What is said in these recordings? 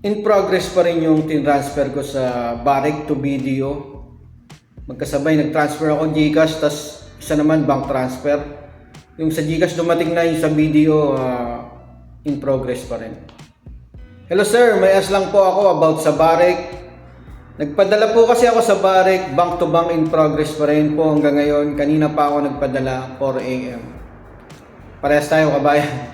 In progress pa rin yung tin-transfer ko sa Barrick to BDO. Magkasabay nag-transfer ako GCash, tas isa naman bank transfer. Yung sa GCash dumating na, yung sa BDO in progress pa rin. Hello sir, may ask lang po ako about sa Barrick. Nagpadala po kasi ako sa Barrick, bank to bank in progress pa rin po hanggang ngayon. Kanina pa ako nagpadala, 4 AM. Parehas tayo kabayan.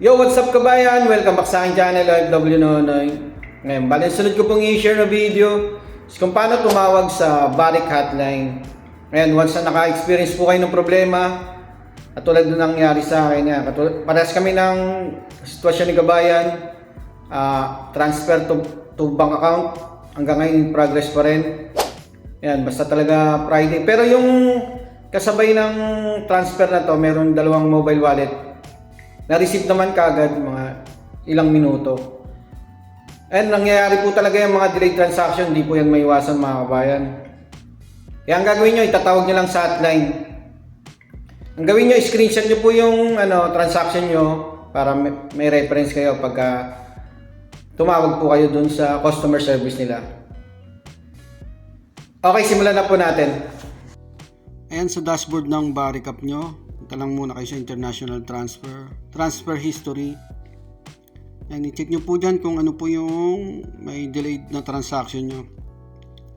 Yo, what's up kabayan? Welcome back sa aking channel, OFW Nonoy. Ngayon, bali sunod ko pong i-share na video is kung paano tumawag sa Barrick hotline. Ngayon, once na naka-experience po kayo ng problema, at tulad na nangyari sa akin, parehas kami ng sitwasyon ni kabayan, transfer to bank account, hanggang ngayon in progress pa rin. Yan, basta talaga Friday. Pero yung kasabay ng transfer na to, meron dalawang mobile wallet. Na-receive naman kaagad mga ilang minuto. And nangyayari po talaga yung mga delayed transaction, hindi po yan maiwasan mga kabayan. Kaya ang gagawin nyo, itatawag nyo lang sa hotline. Ang gawin nyo, screenshot nyo po yung transaction nyo para may reference kayo pagka tumawag po kayo dun sa customer service nila. Okay, simulan na po natin. Ayan sa dashboard ng Barrick app nyo. Punta lang muna kayo sa international transfer history. Yan, i-check nyo po dyan kung ano po yung may delayed na transaction nyo.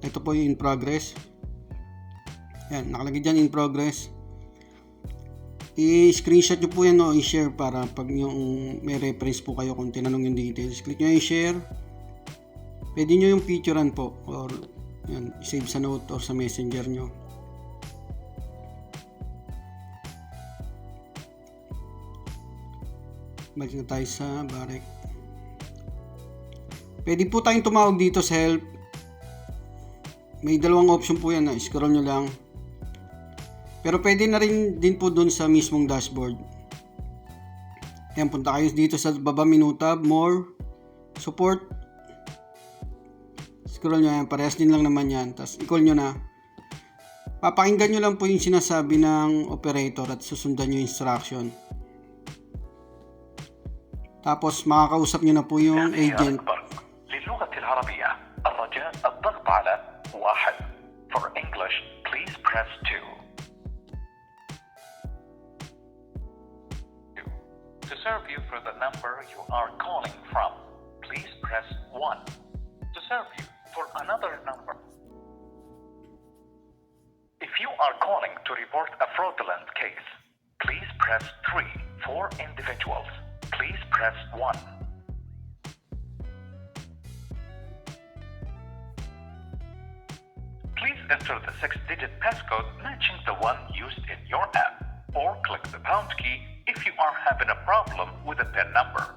Ito po yung in progress. Yan, nakalagay dyan in progress. I-screenshot nyo po yan o i-share para pag yung may reference po kayo kung tinanong yung details. Click nyo yung share. Pwede nyo yung picturean po or yan, save sa note or sa messenger nyo. Balik na tayo sa Barrick. Pwede po tayong tumawag dito sa help. May dalawang option po yan, scroll nyo lang. Pero pwede na rin din po dun sa mismong dashboard. Ayan, punta kayo dito sa baba menu tab, more, support. Scroll nyo yan, parehas din lang naman yan. Tapos i-call nyo na. Papakinggan nyo lang po yung sinasabi ng operator at susundan nyo yung instruction. Tapos makakausap nyo na po yung agent. للغة العربية الرجاء الضغط على 1. For English, please press 2. To serve you for the number you are calling from, please press 1. To serve you for another number. If you are calling to report a fraudulent case, please press 3. For individuals, please press 1. Please enter the 6-digit passcode matching the one used in your app, or click the pound key if you are having a problem with a PIN number.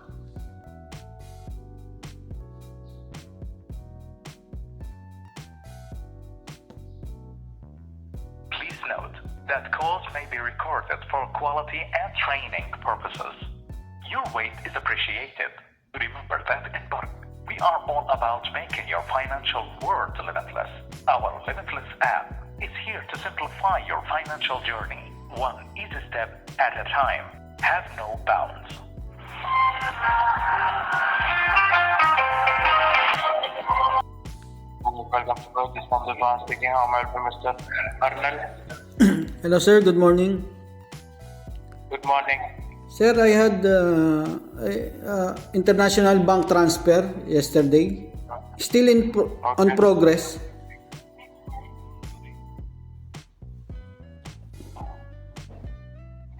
Please note that calls may be recorded for quality and training purposes. Your wait is appreciated. Remember that in Barrick, we are all about making your financial world limitless. Our Limitless app is here to simplify your financial journey, one easy step at a time. Have no bounds. Welcome to this from the Trans speaking. How may I help you, Mr. Arnal? Hello sir, good morning. Good morning. Sir, I had international bank transfer yesterday. Still on progress.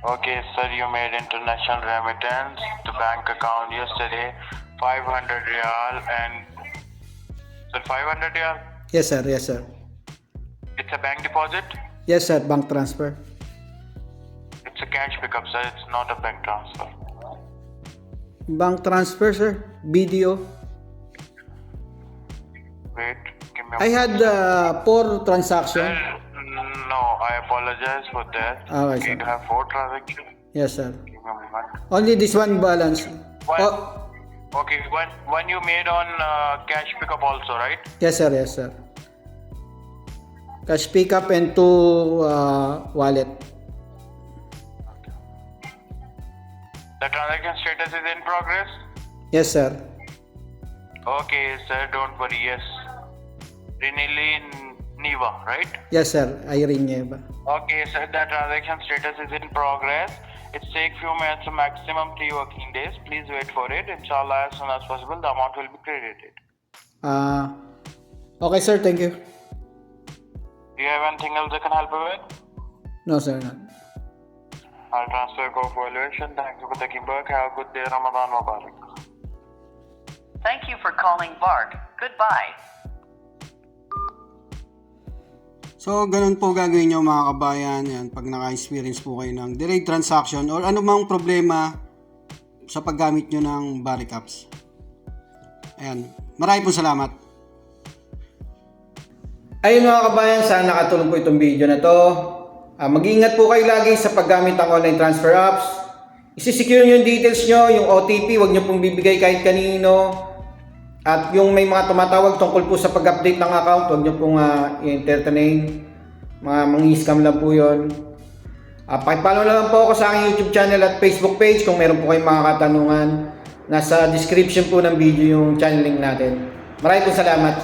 Okay, sir, you made international remittance to bank account yesterday, 500 real and... Sir, 500 real? Yes sir, yes sir. It's a bank deposit? Yes sir, bank transfer. It's a cash pickup, sir. It's not a bank transfer. Bank transfer sir, BDO. Wait, give me a I had 4 transactions. Sir, no, I apologize for that. Okay, sir. You have 4 transactions. Yes sir. Give me a moment. Only this one balance. One, Oh, okay, one you made on cash pickup also, right? yes sir, yes sir. Cash pickup and 2 wallet. The transaction status is in progress? Yes, sir. Okay, sir, don't worry. Yes. Rinili Niva, right? Yes, sir. Irene Nieva. Okay, sir, the transaction status is in progress. It takes few minutes to maximum 3 working days. Please wait for it. Inshallah, as soon as possible, the amount will be credited. Okay, sir. Thank you. Do you have anything else I can help you with? No, sir. Not. I'll transfer your call for evaluation. Thank you for taking back. Have a good day. Ramadan Mubarak. Thank you for calling BART. Goodbye. So, ganun po gagawin nyo mga kabayan. Yan, pag naka-experience po kayo ng delayed transaction or anumang problema sa paggamit nyo ng Barrick apps. Ayan. Maraming po salamat. Ayun mga kabayan, sana nakatulong po itong video na to. Mag-ingat po kayo lagi sa paggamit ng online transfer apps. Isi-secure nyo yung details nyo, yung OTP, huwag nyo pong bibigay kahit kanino. At yung may mga tumatawag tungkol po sa pag-update ng account, huwag nyo pong i-entertain. Mga mangi-scam lang po yun. Pakipollow na lang po ako sa aking YouTube channel at Facebook page kung meron po kayong mga katanungan. Nasa description po ng video yung channel link natin. Maraming po salamat.